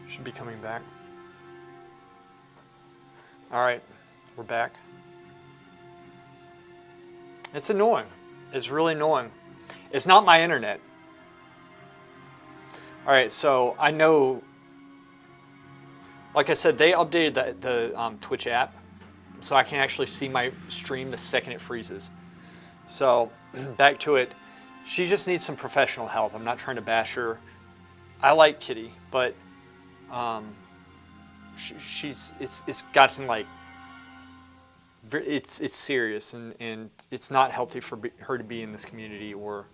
Should be coming back. All right, we're back. It's annoying. It's really annoying. It's not my internet. All right, so I know, like I said, they updated the Twitch app, so I can actually see my stream the second it freezes. So back to it. She just needs some professional help. I'm not trying to bash her. I like Kitty, but it's gotten like, it's serious, and it's not healthy for her to be in this community, or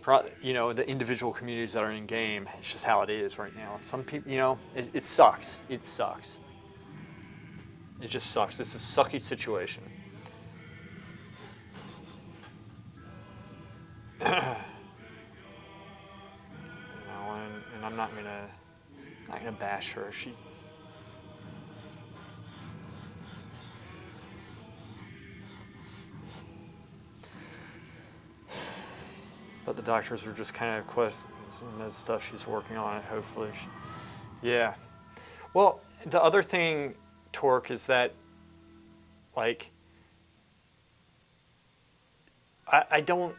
the individual communities that are in game. It's just how it is right now. Some people, it sucks. It sucks. It just sucks. It's a sucky situation. And I'm not gonna bash her. But the doctors are just kind of questioning the stuff she's working on it, hopefully. Yeah. Well, the other thing, Torque, is that, like, I don't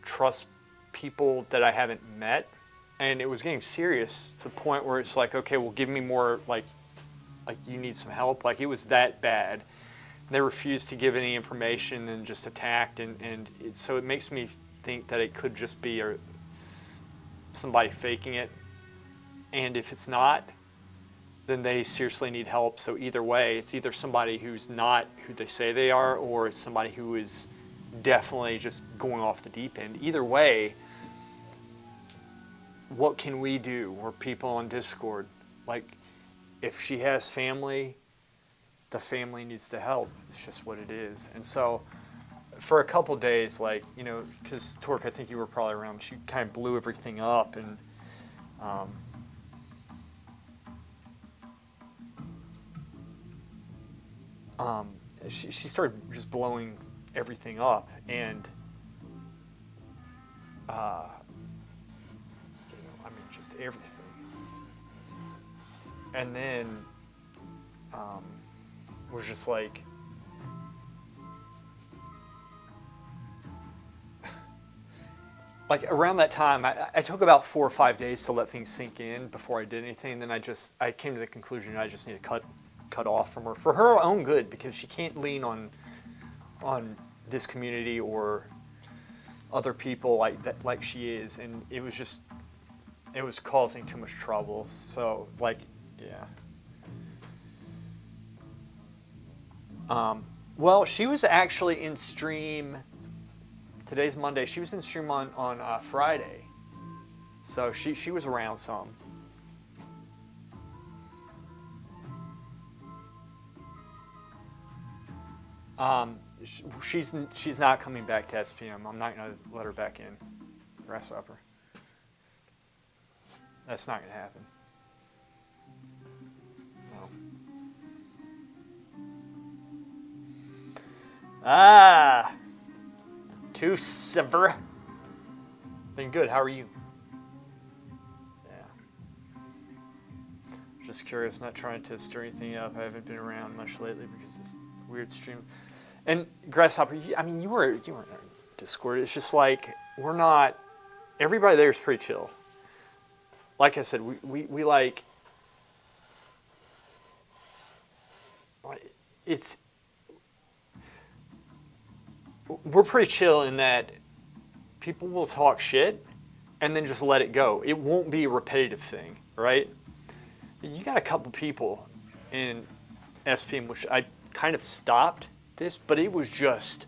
trust people that I haven't met, and it was getting serious to the point where it's like, okay, well, give me more, like you need some help. Like, it was that bad. They refused to give any information and just attacked, so it makes me think that it could just be somebody faking it. And if it's not, then they seriously need help. So either way, it's either somebody who's not who they say they are, or it's somebody who is definitely just going off the deep end. Either way, what can we do? We're people on Discord. Like, if she has family, the family needs to help. It's just what it is. And so for a couple days, because Torque, I think you were probably around, she kind of blew everything up, and she started just blowing everything up, and just everything. And then was just like, around that time, I took about 4 or 5 days to let things sink in before I did anything. Then I came to the conclusion I just need to cut off from her for her own good, because she can't lean on this community or other people like she is, and it was causing too much trouble. So yeah. Well, she was actually in stream. Today's Monday. She was in stream on Friday, so she was around some. She's not coming back to SPM. I'm not gonna let her back in. Grasshopper. That's not gonna happen. No. Too severe. Been good. How are you? Yeah. Just curious. Not trying to stir anything up. I haven't been around much lately because it's weird stream. And Grasshopper, you weren't in Discord. It's just like, we're not. Everybody there is pretty chill. Like I said, we like. It's. We're pretty chill in that people will talk shit and then just let it go. It won't be a repetitive thing, right? You got a couple people in SPM, which I kind of stopped this, but it was just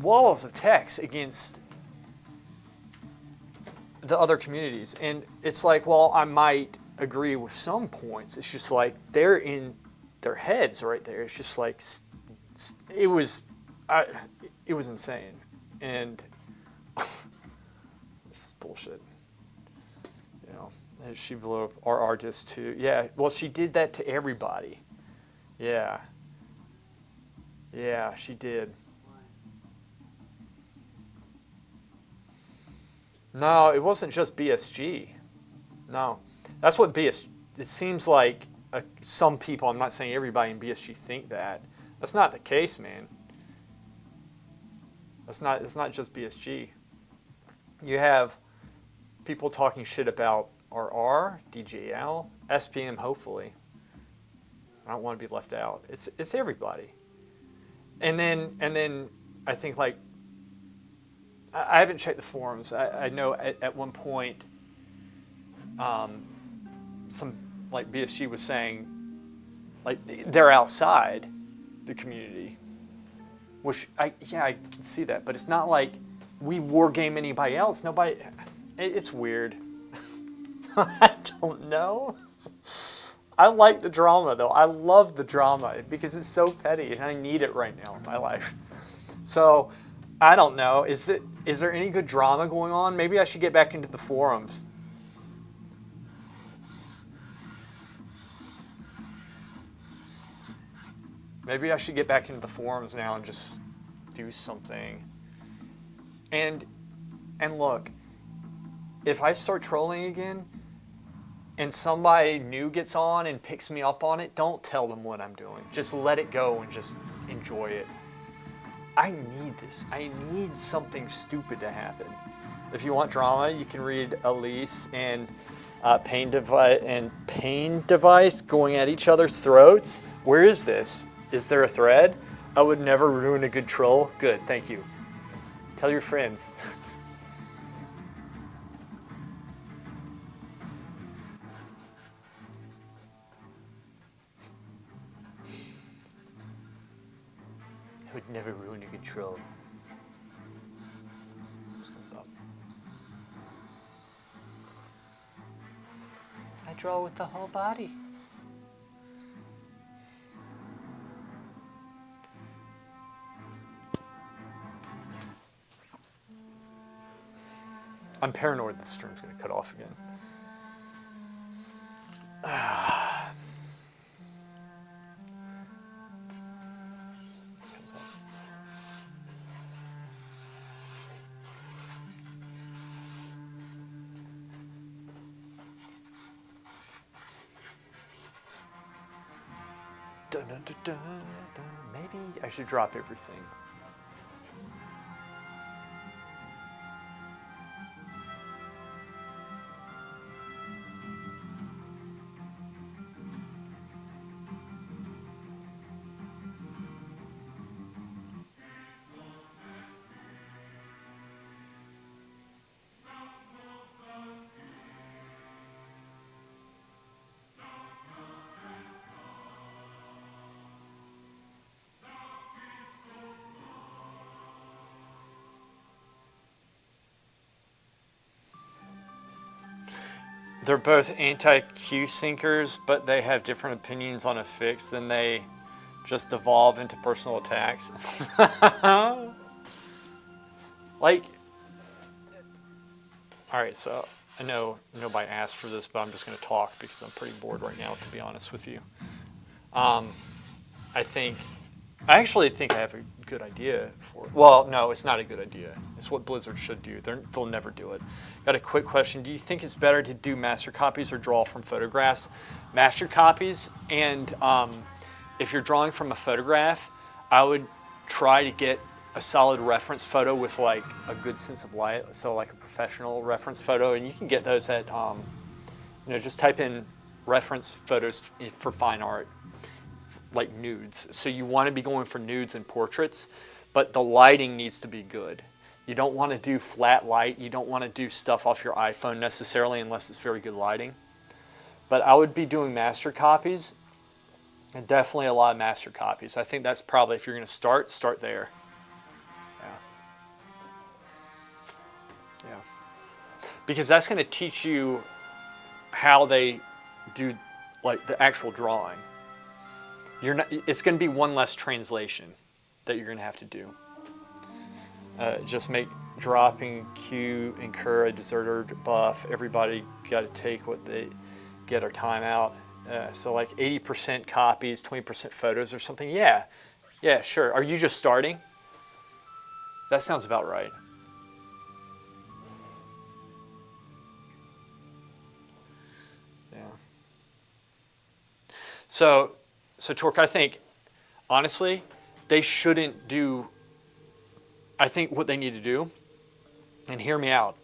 walls of text against the other communities. And it's like, well, I might agree with some points. It's just like they're in their heads right there. It's just like, it was insane. And this is bullshit. And she blew up our artist too. Yeah, well, she did that to everybody. Yeah. Yeah, she did. No, it wasn't just BSG. No, that's what BSG. It seems like some people. I'm not saying everybody in BSG think that. That's not the case, man. It's not just BSG. You have people talking shit about RR, DJL, SPM. Hopefully, I don't want to be left out. It's everybody. And then I think like I haven't checked the forums. I know at one point, some like BSG was saying, like they're outside the community, which I can see that, but it's not like we war game anybody else. Nobody. It's weird. I don't know. I like the drama though. I love the drama because it's so petty and I need it right now in my life. So I don't know. Is there any good drama going on? Maybe I should get back into the forums. Maybe I should get back into the forums now and just do something. And look, if I start trolling again and somebody new gets on and picks me up on it, don't tell them what I'm doing. Just let it go and just enjoy it. I need this. I need something stupid to happen. If you want drama, you can read Elise and Pain Device going at each other's throats. Where is this? Is there a thread? I would never ruin a good troll. Good, thank you. Tell your friends. I would never ruin a good troll. This comes up. I draw with the whole body. I'm paranoid the stream's going to cut off again. This comes up. Dun, dun, dun, dun, dun. Maybe I should drop everything. They're both anti-Q syncers, but they have different opinions on a fix. Then they just devolve into personal attacks. Like, all right, so I know nobody asked for this, but I'm just going to talk because I'm pretty bored right now, to be honest with you. I actually think I have a good idea for it. Well, no, it's not a good idea. It's what Blizzard should do. They'll never do it. Got a quick question. Do you think it's better to do master copies or draw from photographs? Master copies, and if you're drawing from a photograph, I would try to get a solid reference photo with like a good sense of light. So like a professional reference photo, and you can get those at, just type in reference photos for fine art. Like nudes. So you want to be going for nudes and portraits, but the lighting needs to be good. You don't want to do flat light. You don't want to do stuff off your iPhone necessarily unless it's very good lighting. But I would be doing master copies, and definitely a lot of master copies. I think that's probably, if you're going to start there. Yeah. Because that's going to teach you how they do like the actual drawing. It's going to be one less translation that you're going to have to do. Just make dropping Q incur a deserter buff. Everybody got to take what they get or timeout. So like 80% copies, 20% photos or something. Yeah, sure. Are you just starting? That sounds about right. So Torque, I think, honestly, they shouldn't do, I think what they need to do, and hear me out,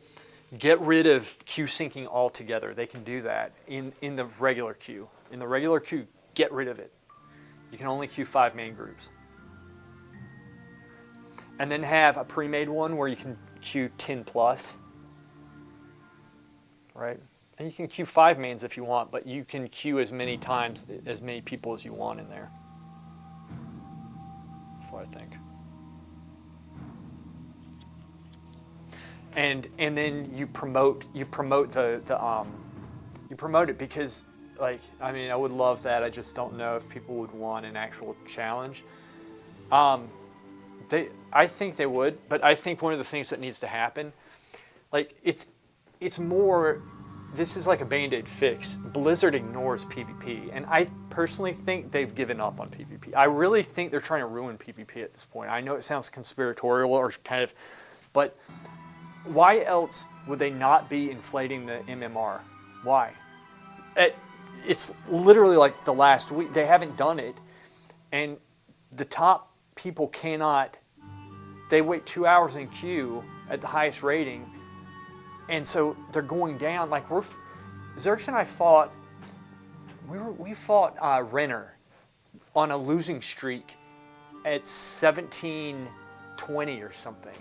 get rid of queue syncing altogether. They can do that in the regular queue. In the regular queue, get rid of it. You can only queue 5 main groups. And then have a pre-made one where you can queue 10 plus, right? And you can queue 5 mains if you want, but you can queue as many times, as many people as you want in there. That's what I think. And then you promote it because, like, I mean, I would love that. I just don't know if people would want an actual challenge. I think they would, but I think one of the things that needs to happen, like, it's more, this is like a Band-Aid fix. Blizzard ignores PvP, and I personally think they've given up on PvP. I really think they're trying to ruin PvP at this point. I know it sounds conspiratorial or kind of, but why else would they not be inflating the MMR? Why? It's literally like the last week. They haven't done it, and the top people cannot, they wait 2 hours in queue at the highest rating, and so they're going down. Like, Xerxes and I fought, we fought Renner on a losing streak at 1720 or something.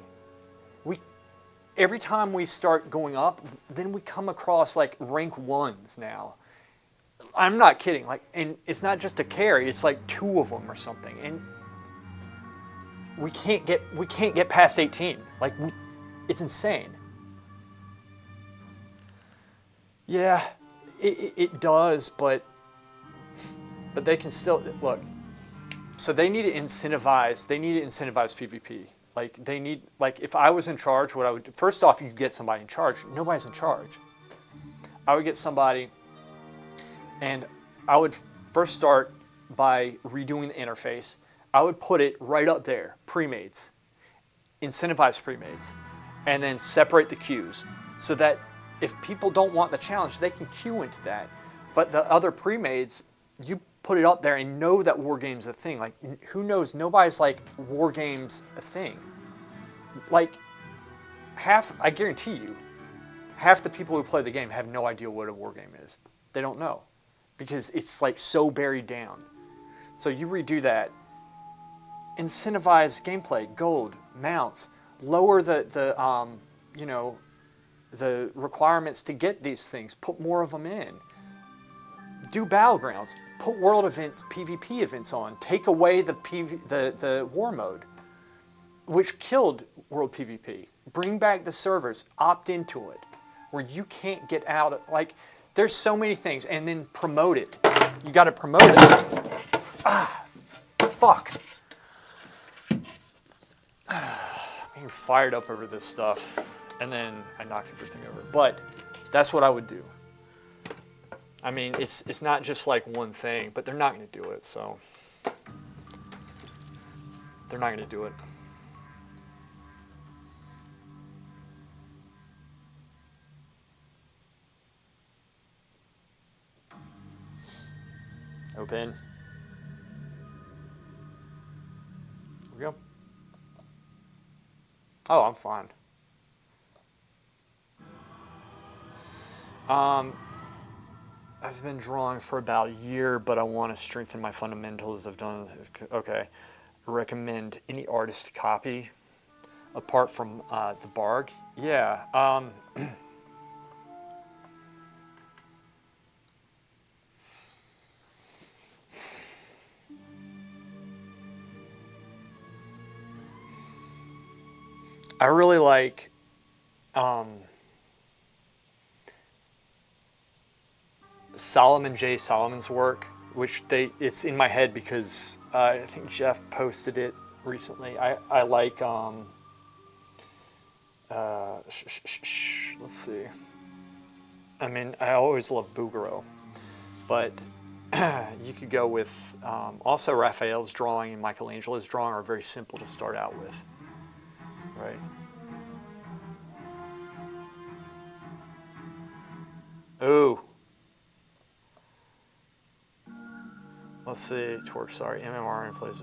Every time we start going up, then we come across like rank 1s now. I'm not kidding. Like, and it's not just a carry; it's like 2 of them or something. And we can't get past 18. Like, it's insane. Yeah, it does, but they can still look. So they need to incentivize. They need to incentivize PvP. Like, they need, like, if I was in charge, what I would do, first off, you get somebody in charge. Nobody's in charge. I would get somebody, and I would first start by redoing the interface. I would put it right up there, pre-mades, incentivize pre-mades, and then separate the queues so that if people don't want the challenge, they can queue into that. But the other pre-mades, you put it up there and know that War Game's a thing. Like, who knows? Nobody's like, War Game's a thing. Like, I guarantee you, half the people who play the game have no idea what a War Game is. They don't know because it's like so buried down. So you redo that, incentivize gameplay, gold, mounts, lower the requirements to get these things, put more of them in. Do battlegrounds, put world events, PvP events on, take away the war mode, which killed world PvP. Bring back the servers, opt into it, where you can't get out of, like, there's so many things, and then promote it. You gotta promote it. Fuck. I'm getting fired up over this stuff, and then I knock everything over. But that's what I would do. I mean, it's not just like one thing, but they're not going to do it, so they're not going to do it. Open. There we go. Oh, I'm fine. I've been drawing for about a year, but I want to strengthen my fundamentals. I've done, okay. Recommend any artist to copy, apart from the Barg. Yeah. I really like Solomon J. Solomon's work, which it's in my head because I think Jeff posted it recently. I like let's see. I mean, I always love Bouguereau, but you could go with also Raphael's drawing and Michelangelo's drawing are very simple to start out with, right? Ooh. Let's see, Torque, sorry, MMR inflates.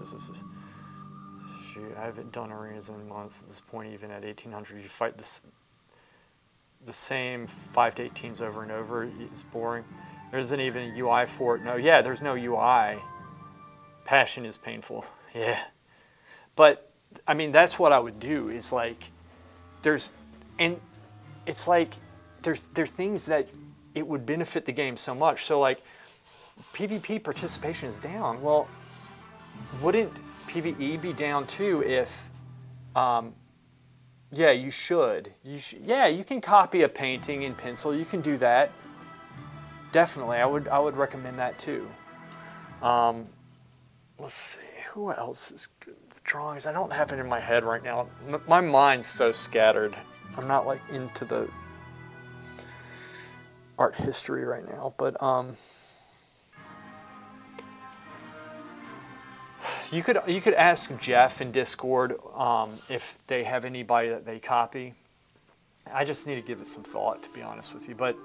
Shoot, I haven't done arenas in months at this point, even at 1800. You fight the same 5 to 18s over and over. It's boring. There isn't even a UI for it. No, yeah, there's no UI. Passion is painful. Yeah. But, I mean, that's what I would do is like, and it's like, there's things that it would benefit the game so much. So like, PvP participation is down. Well, wouldn't PvE be down too if, yeah, you should. Yeah, you can copy a painting in pencil. You can do that. Definitely, I would recommend that too. Let's see, who else is good with drawings? I don't have it in my head right now. My mind's so scattered. I'm not like into the art history right now, but you could ask Jeff in Discord if they have anybody that they copy. I just need to give it some thought, to be honest with you. But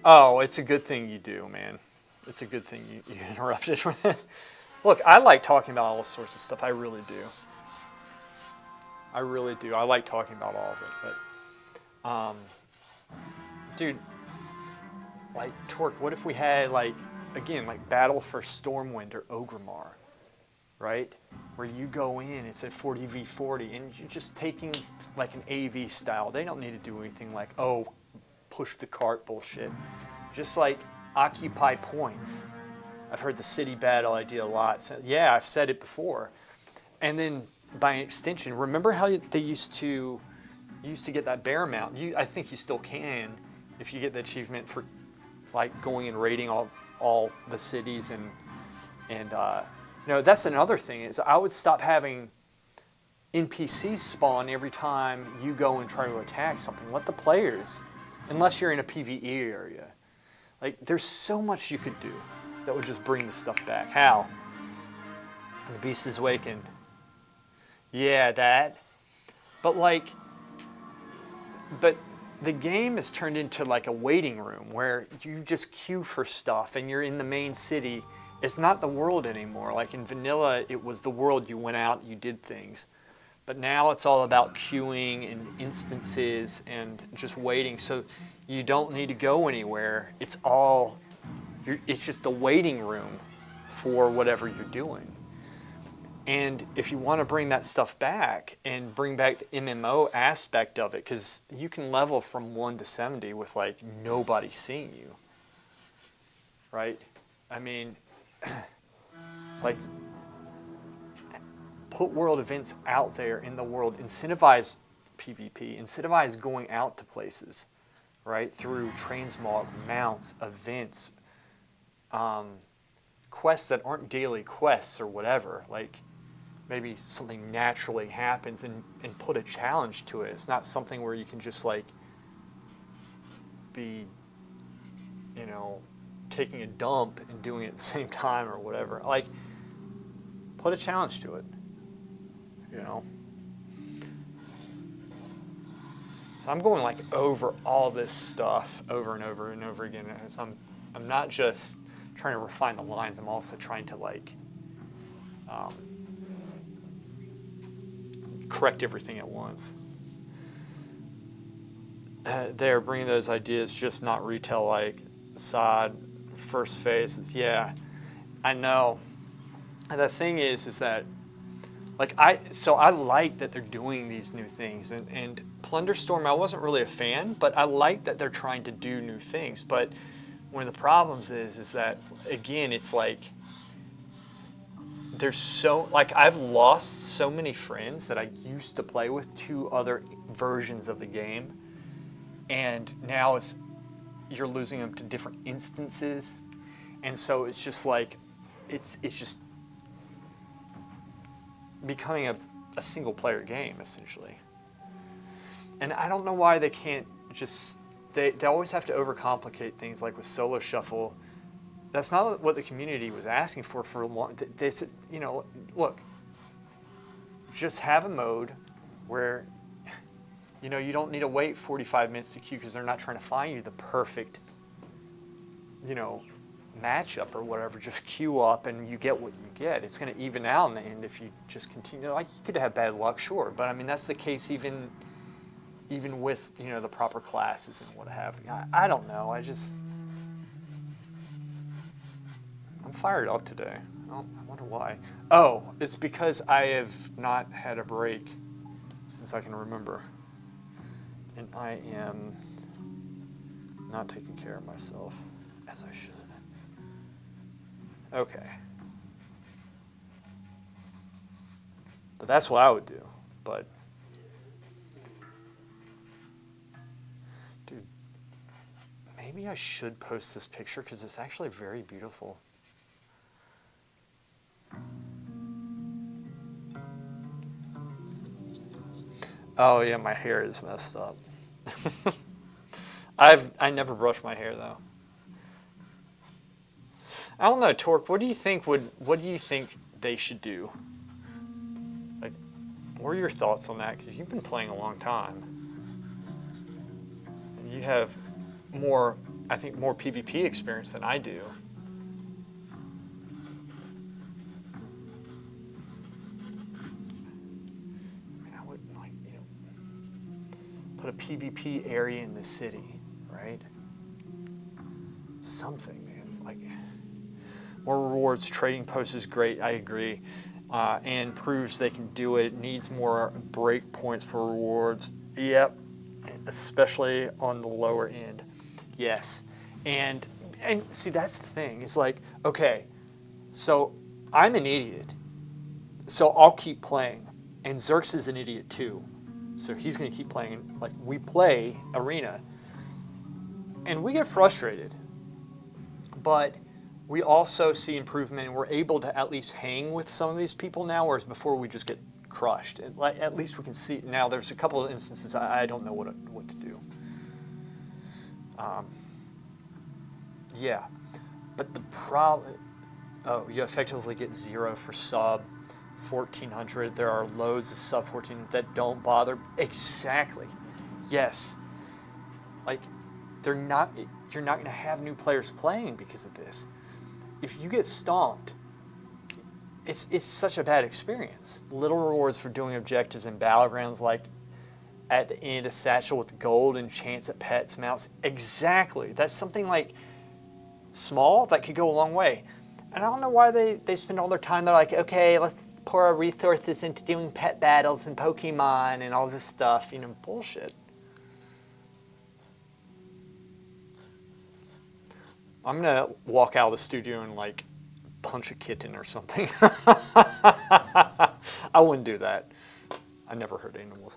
oh, it's a good thing you do, man. It's a good thing you interrupted. Look, I like talking about all sorts of stuff. I really do. I really do. I like talking about all of it. But, dude, like, Torque, what if we had, like, again, like Battle for Stormwind or Orgrimmar, right? Where you go in, it's at 40v40, and you're just taking, like, an AV style. They don't need to do anything like, oh, push the cart bullshit. Just, like, occupy points. I've heard the city battle idea a lot. So, yeah, I've said it before. And then, by an extension, remember how they used to get that bear mount? I think you still can if you get the achievement for like going and raiding all the cities and you know, that's another thing is I would stop having NPCs spawn every time you go and try to attack something. Let the players, unless you're in a PvE area. Like, there's so much you could do that would just bring the stuff back. How? The Beast is Wakened. Yeah, that. But like, the game has turned into like a waiting room where you just queue for stuff and you're in the main city. It's not the world anymore. Like in vanilla, it was the world. You went out, you did things. But now it's all about queuing and instances and just waiting. So you don't need to go anywhere. It's just a waiting room for whatever you're doing. And if you want to bring that stuff back and bring back the MMO aspect of it, because you can level from 1 to 70 with like nobody seeing you, right? I mean, like, put world events out there in the world, incentivize PvP, incentivize going out to places, right? Through transmog, mounts, events, quests that aren't daily quests or whatever, like, maybe something naturally happens and put a challenge to it. It's not something where you can just like be, you know, taking a dump and doing it at the same time or whatever. Like, put a challenge to it, you know? So I'm going like over all this stuff over and over and over again. I'm not just trying to refine the lines, I'm also trying to like, correct everything at once. They're bringing those ideas, just not retail like side first phase. Yeah, I know. And the thing is that like I like that they're doing these new things and Plunderstorm I wasn't really a fan, but I like that they're trying to do new things. But one of the problems is that again it's like there's so, like, I've lost so many friends that I used to play with to other versions of the game, and now you're losing them to different instances, and so it's just like, it's just becoming a single player game, essentially. And I don't know why they can't just, they always have to overcomplicate things, like with Solo Shuffle. That's not what the community was asking for a long. They said, you know, look, just have a mode where, you know, you don't need to wait 45 minutes to queue because they're not trying to find you the perfect, you know, matchup or whatever, just queue up and you get what you get. It's going to even out in the end if you just continue. Like, you could have bad luck, sure, but I mean that's the case even with, you know, the proper classes and what have you. I don't know. I'm fired up today. I wonder why. Oh, it's because I have not had a break since I can remember, and I am not taking care of myself as I should. Okay. But that's what I would do. But, dude, maybe I should post this picture because it's actually very beautiful. Oh yeah, my hair is messed up. I never brush my hair though. I don't know, Torque. What do you think they should do? Like, what are your thoughts on that? Because you've been playing a long time, and you have more PvP experience than I do. I mean, I would like, you know, put a PvP area in the city, right? Something, man. Like, more rewards, trading posts is great, I agree. And proves they can do it. Needs more break points for rewards. Yep, especially on the lower end. Yes, and see, that's the thing. It's like, okay, so I'm an idiot, so I'll keep playing, and Zerx is an idiot too, so he's gonna keep playing. Like, we play Arena, and we get frustrated, but we also see improvement, and we're able to at least hang with some of these people now, whereas before we just get crushed. And like, at least we can see now. There's a couple of instances I don't know what to do. Yeah, but the problem. Oh, you effectively get 0 for sub 1400. There are loads of sub 1400 that don't bother. Exactly. Yes. Like, you're not going to have new players playing because of this. If you get stomped, it's such a bad experience. Little rewards for doing objectives in battlegrounds, like at the end, a satchel with gold and chance at pets, mounts. Exactly. That's something like small that could go a long way. And I don't know why they spend all their time. They're like, okay, let's pour our resources into doing pet battles and Pokemon and all this stuff. You know, bullshit. I'm gonna walk out of the studio and like punch a kitten or something. I wouldn't do that. I never hurt animals.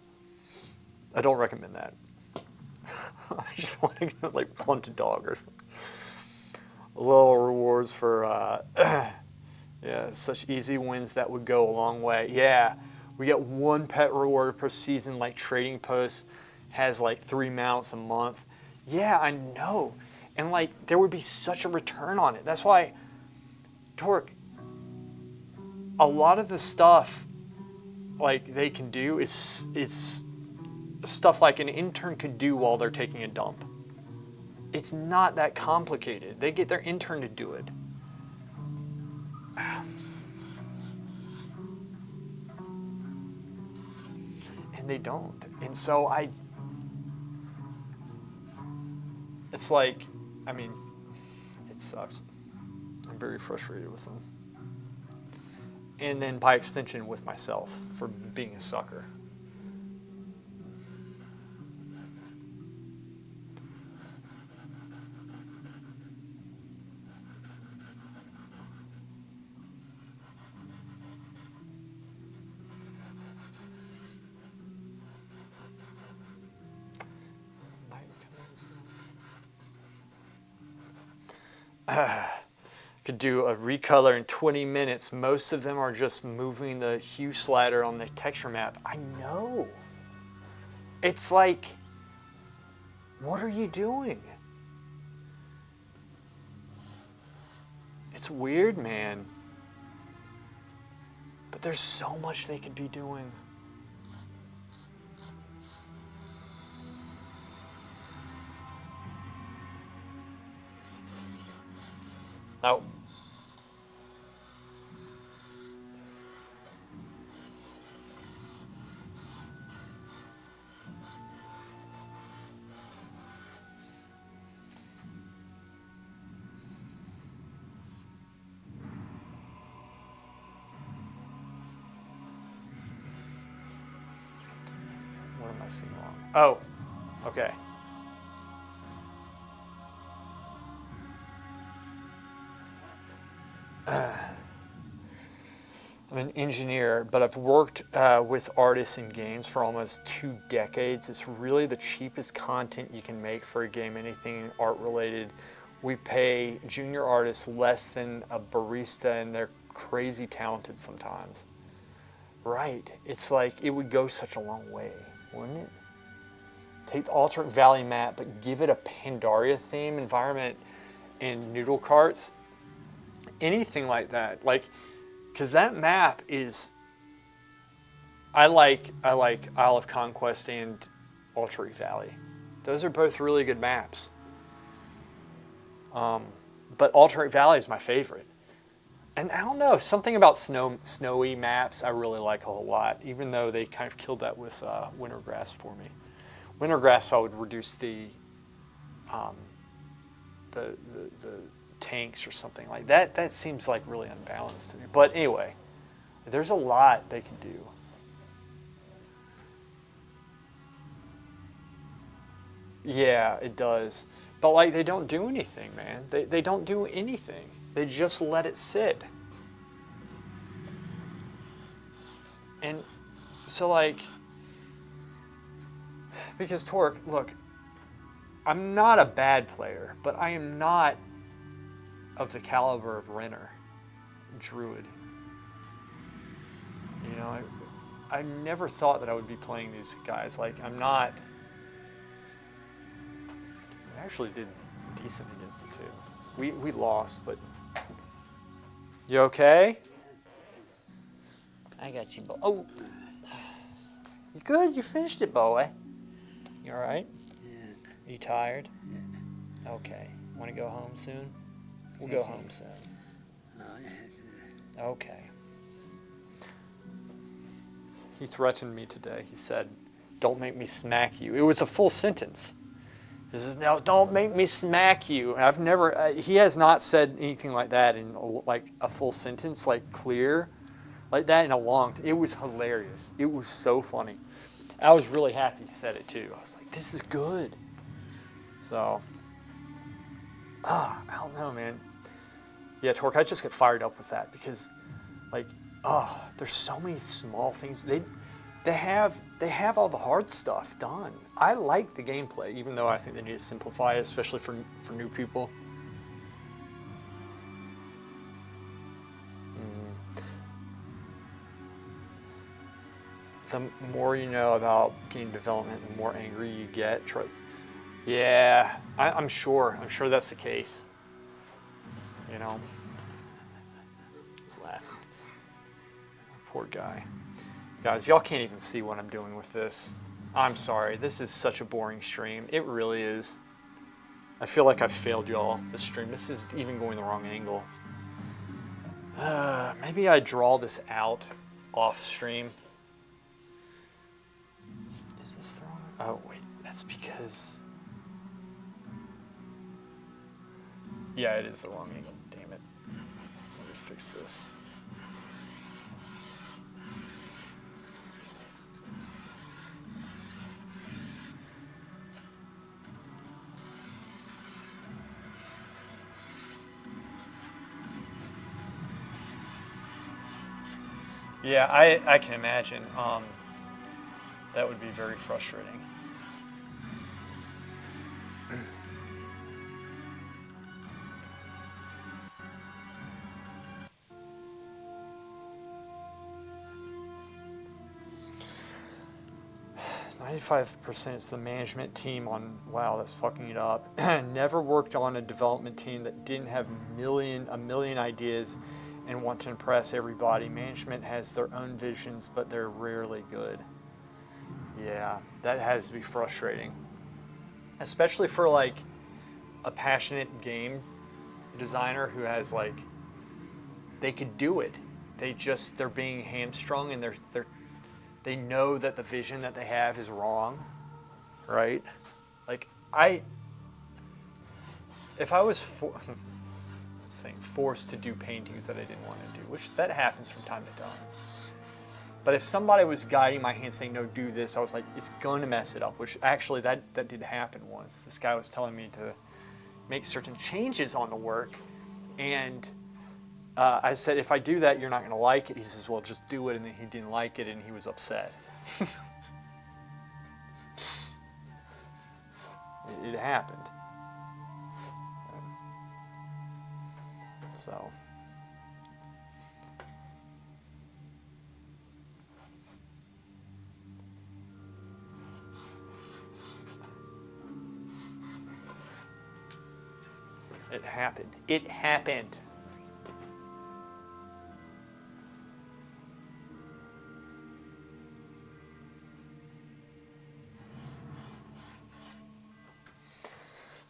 I don't recommend that. I just want to like punch a dog or something. Little rewards for yeah, such easy wins that would go a long way. Yeah, we get 1 pet reward per season, like Trading Post has like 3 mounts a month. Yeah, I know. And like, there would be such a return on it. That's why, Torque, a lot of the stuff like they can do is stuff like an intern could do while they're taking a dump. It's not that complicated. They get their intern to do it. And they don't. And so it's like, I mean, it sucks. I'm very frustrated with them. And then by extension with myself for being a sucker. Could do a recolor in 20 minutes. Most of them are just moving the hue slider on the texture map. I know. It's like, what are you doing? It's weird, man. But there's so much they could be doing. Oh. What am I seeing wrong? Oh, okay. I'm an engineer, but I've worked with artists in games for almost 2 decades. It's really the cheapest content you can make for a game, anything art related. We pay junior artists less than a barista, and they're crazy talented sometimes. Right. It's like it would go such a long way, wouldn't it? Take the alternate Valley map, but give it a Pandaria theme environment and noodle carts. Anything like that. Like, because that map is, I like Isle of Conquest and Altered Valley. Those are both really good maps. But Altered Valley is my favorite. And I don't know, something about snowy maps I really like a whole lot, even though they kind of killed that with Wintergrass for me. Wintergrass, I would reduce um, the tanks or something like that. That seems like really unbalanced to me. But anyway, there's a lot they can do. Yeah, it does. But like they don't do anything, man. They don't do anything. They just let it sit. And so like, because Torque, look, I'm not a bad player, but I am not of the caliber of Renner, Druid. You know, I never thought that I would be playing these guys. Like, I'm not. I actually did decent against them too. We lost, but you okay? I got you, boy. Oh, you good? You finished it, boy. You all right? Yes. You tired? Yeah. Okay. Want to go home soon? We'll go home soon. Okay. He threatened me today. He said, "Don't make me smack you." It was a full sentence. He says, "Now, don't make me smack you." I've never. He has not said anything like that in like a full sentence, like clear, like that in a long. It was hilarious. It was so funny. I was really happy he said it too. I was like, "This is good." So, I don't know, man. Yeah, Torque, I just get fired up with that because, like, there's so many small things. They have all the hard stuff done. I like the gameplay, even though I think they need to simplify it, especially for new people. The more you know about game development, the more angry you get. Trust. Yeah, I'm sure. I'm sure that's the case. You know. He's laughing. Poor guy. Guys, y'all can't even see what I'm doing with this. I'm sorry. This is such a boring stream. It really is. I feel like I've failed y'all this stream. This is even going the wrong angle. Maybe I draw this out off stream. Is this the wrong? Oh, wait. That's because... Yeah, it is the wrong angle. Damn it. Let me fix this. Yeah, I can imagine. That would be very frustrating. 95% is the management team on, wow, that's fucking it up. Never worked on a development team that didn't have a million ideas and want to impress everybody. Management has their own visions, but they're rarely good. Yeah, that has to be frustrating. Especially for like a passionate game designer who has like, they could do it. They're being hamstrung, and they know that the vision that they have is wrong, right? Like if I was forced to do paintings that I didn't want to do, which that happens from time to time. But if somebody was guiding my hand saying, no, do this, I was like, it's going to mess it up, which actually that did happen once. This guy was telling me to make certain changes on the work, and I said, if I do that, you're not going to like it. He says, well, just do it, and then he didn't like it, and he was upset. It happened. So... It happened. It happened.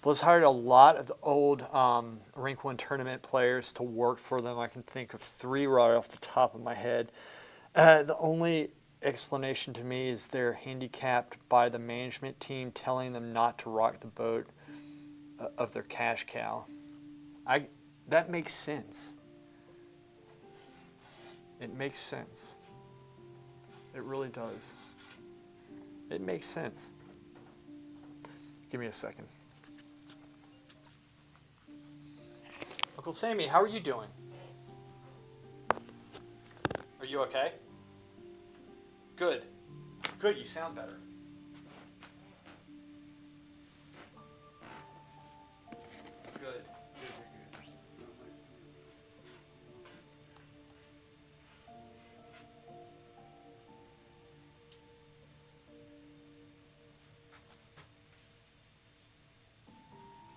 Blizz hired a lot of the old Rank 1 tournament players to work for them. I can think of 3 right off the top of my head. The only explanation to me is they're handicapped by the management team telling them not to rock the boat of their cash cow. That makes sense. It makes sense. It really does. It makes sense. Give me a second. Uncle Sammy, how are you doing? Are you okay? Good. Good, you sound better. Good.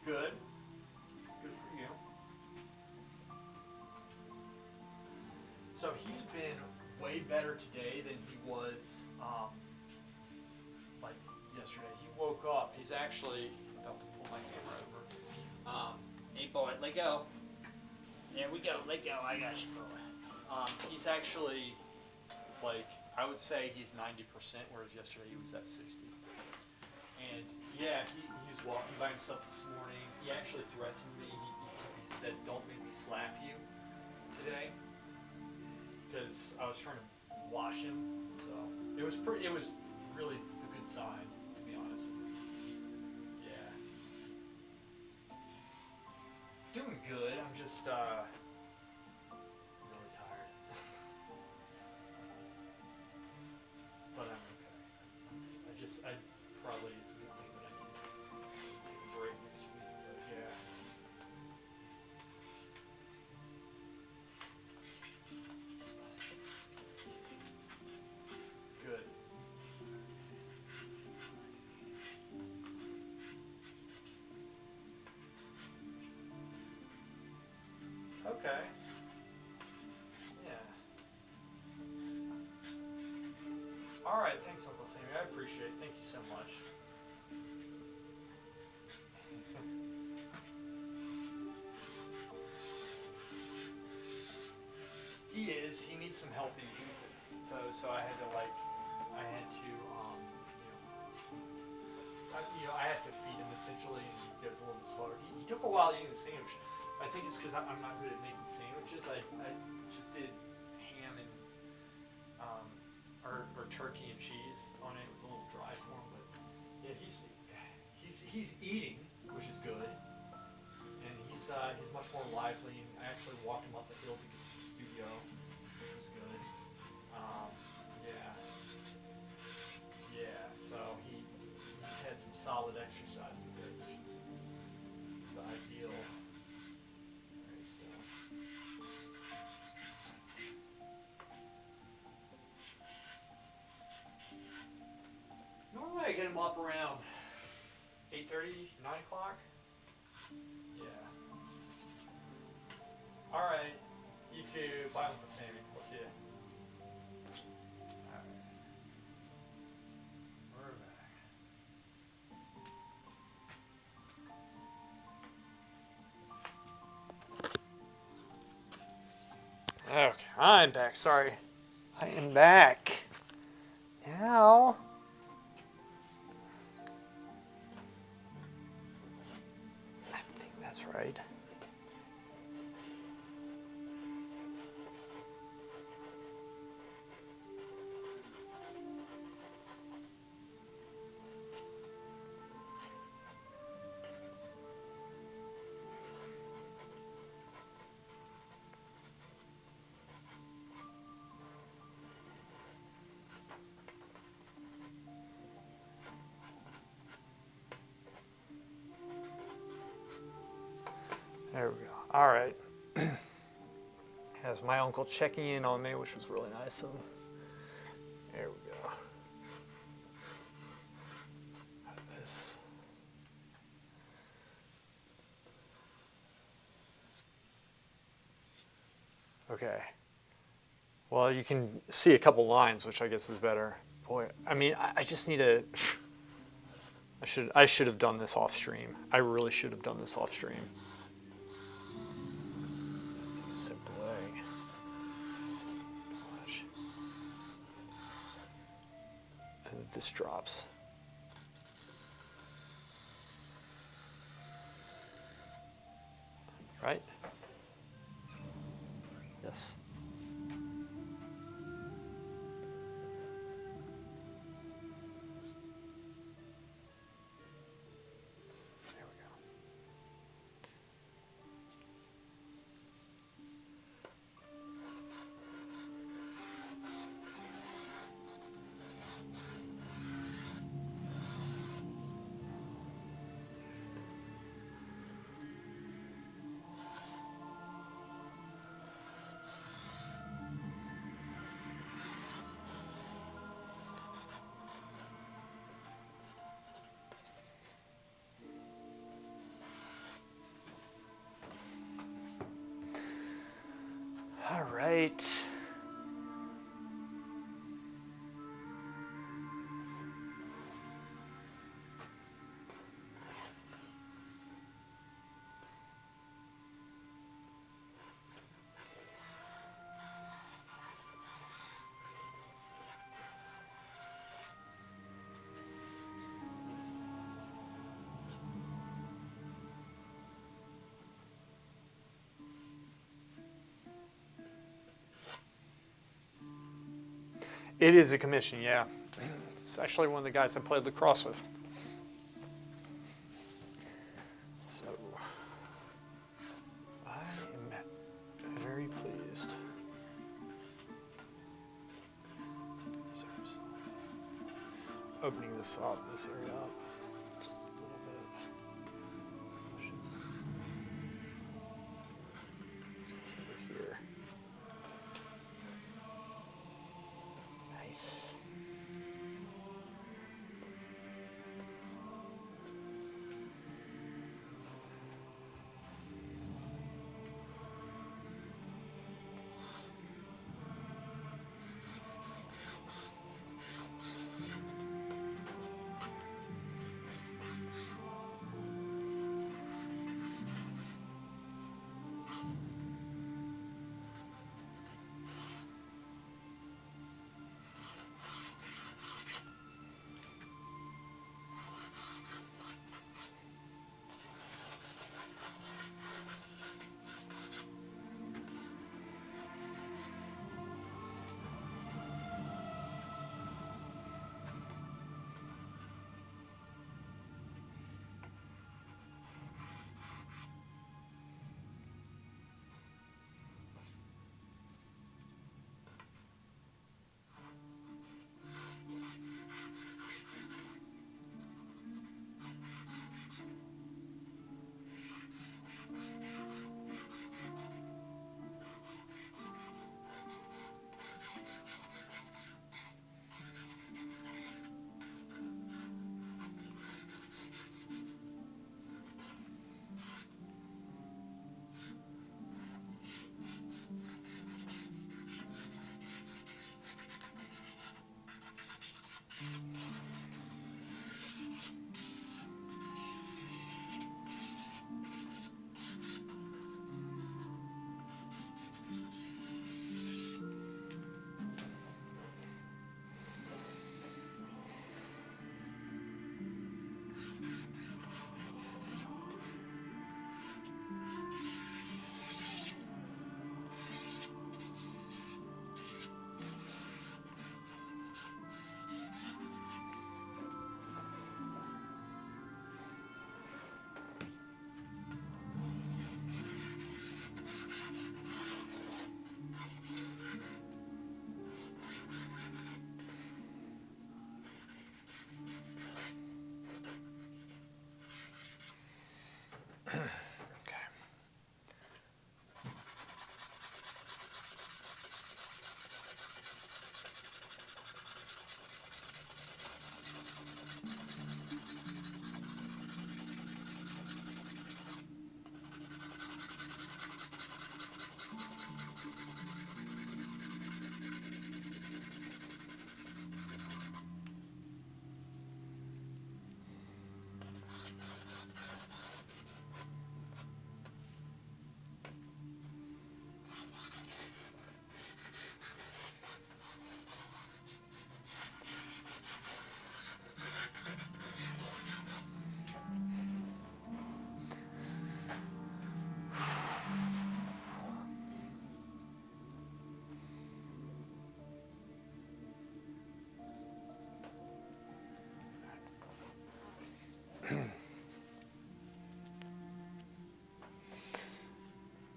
Good. Good for you. So he's been way better today than he was like yesterday. He woke up. He's actually about to pull my camera over. Hey boy, let go. There we go, let go. I got you, boy. He's actually, like, I would say he's 90%, whereas yesterday he was at 60. And yeah, he was walking by himself this morning. He actually threatened me. He said, "Don't make me slap you today," because I was trying to wash him. So it was really a good sign, to be honest with you. Yeah. Doing good. I'm just really tired. But I'm okay. I probably is a good thing that I need to take a break next week, but yeah. Good. Okay. Yeah. All right. Thanks, Uncle Sammy. I appreciate it. Thank you so much. He is. He needs some help eating, though. So I had to I have to feed him essentially, and he goes a little bit slower. He took a while eating the sandwich. I think it's because I'm not good at making sandwiches. I just did ham and or turkey and cheese on it. It was a little dry for him, but yeah, he's eating, which is good, and he's much more lively. And I actually walked him up the hill to get to the studio, which was good. So he's had some solid exercise today, which is the ideal. Alright, so. Normally I get him up around 8:30, 9 o'clock. Yeah. Alright. You too. Bye, Uncle Sammy. We'll see you. I'm back. Sorry. I am back. Now. I think that's right. There we go. All right. Has my uncle checking in on me, which was really nice of him. There we go. This. Okay. Well, you can see a couple lines, which I guess is better. Boy, I mean, I just need to. I should have done this off stream. I really should have done this off stream. This thing's so blank. Gosh. And this drops. Right? Yes. There we go. All right. It is a commission, yeah. It's actually one of the guys I played lacrosse with. So, I am very pleased. Opening this area up, just a little bit. This goes over here. Nice.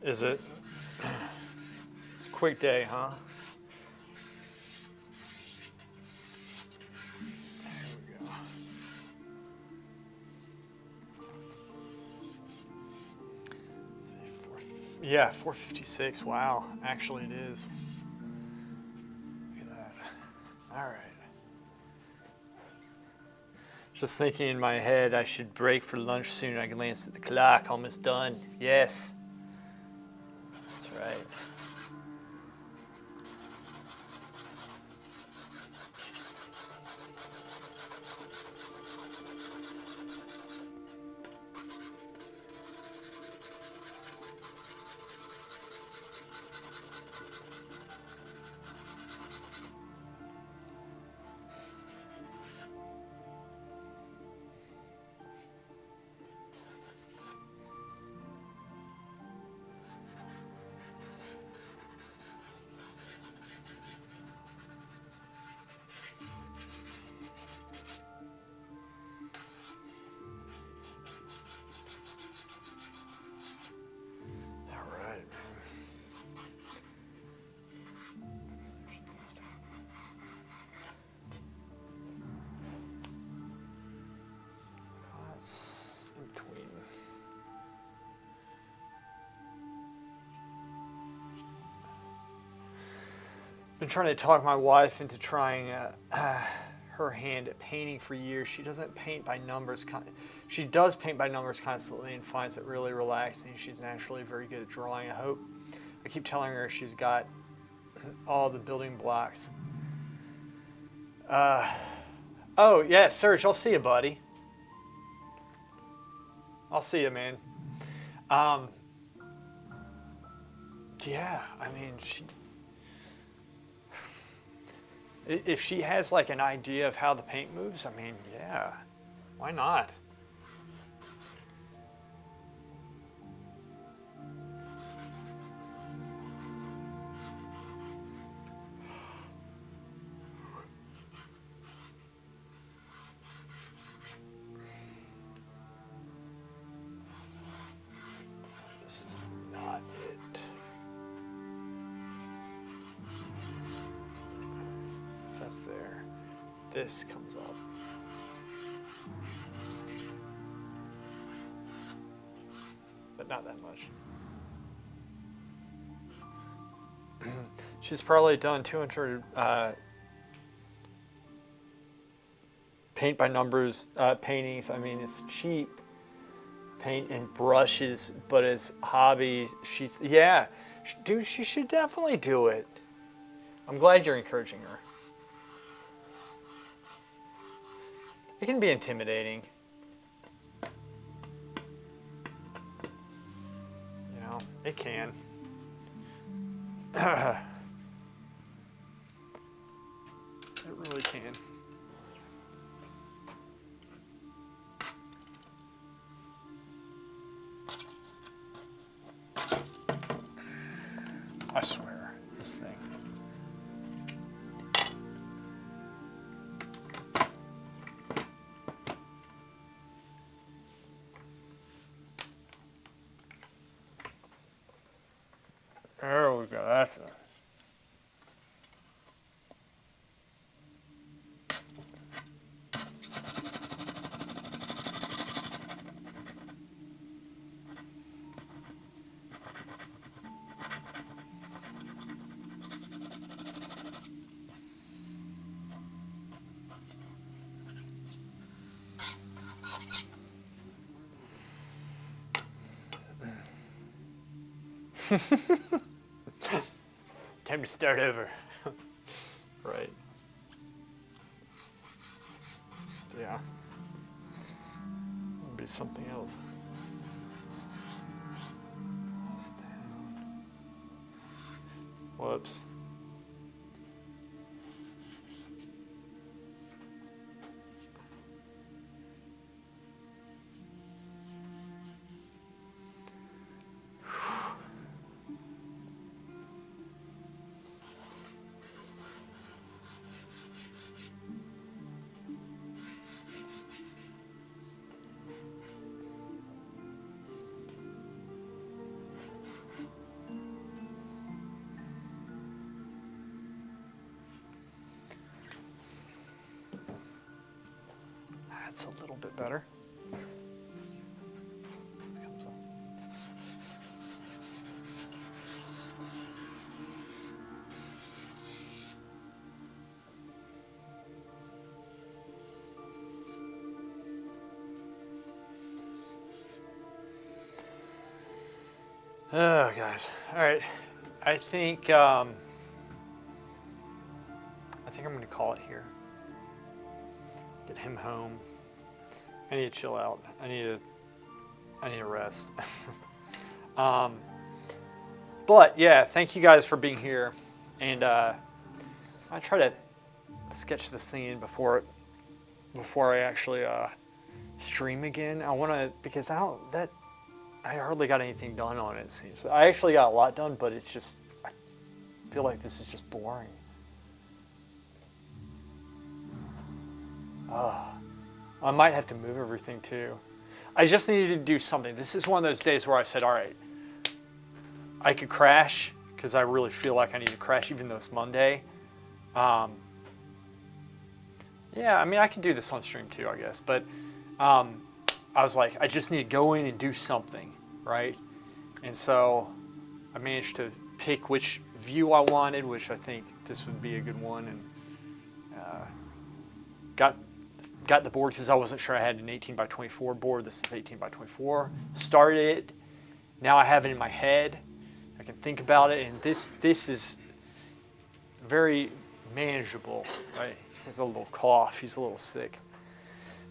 Is it? It's a quick day, huh? There we go. Yeah, 4:56. Wow, actually it is. Look at that. All right. Just thinking in my head, I should break for lunch soon. I glanced at the clock, almost done. Yes, that's right. All right. That's in between. Been trying to talk my wife into trying her hand at painting for years. She doesn't paint by numbers. She does paint by numbers constantly and finds it really relaxing. She's naturally very good at drawing. I keep telling her she's got all the building blocks. Oh yeah, Serge, I'll see you, buddy. I'll see you, man. Yeah, I mean, if she has like an idea of how the paint moves, I mean, yeah, why not? This is not it. If that's there, this comes up. But not that much. She's probably done 200 paint by numbers paintings. I mean, it's cheap paint and brushes, but as hobbies, dude, she should definitely do it. I'm glad you're encouraging her. It can be intimidating. You know, it can. It really can. I swear, this thing. There we go. That's it. Time to start over. Right. Yeah. It'll be something else. Whoops. That's a little bit better. Comes up. Oh, guys. All right. I think I'm going to call it here. Get him home. I need to chill out. I need to rest. But yeah, thank you guys for being here. And I try to sketch this thing in before I actually stream again. I want to, because I hardly got anything done on it. It seems I actually got a lot done, but it's just I feel like this is just boring. I might have to move everything too. I just needed to do something. This is one of those days where I said, all right, I could crash because I really feel like I need to crash even though it's Monday. Yeah, I mean, I could do this on stream too, I guess. But I was like, I just need to go in and do something, right? And so I managed to pick which view I wanted, which I think this would be a good one. And got the board because I wasn't sure I had an 18 by 24 board. This is 18 by 24. Started it. Now I have it in my head. I can think about it, and this is very manageable. Right? He has a little cough. He's a little sick.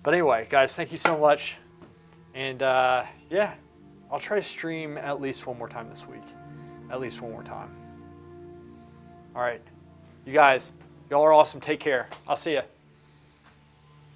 But anyway, guys, thank you so much. And yeah, I'll try to stream at least one more time this week. At least one more time. All right. You guys, y'all are awesome. Take care. I'll see ya.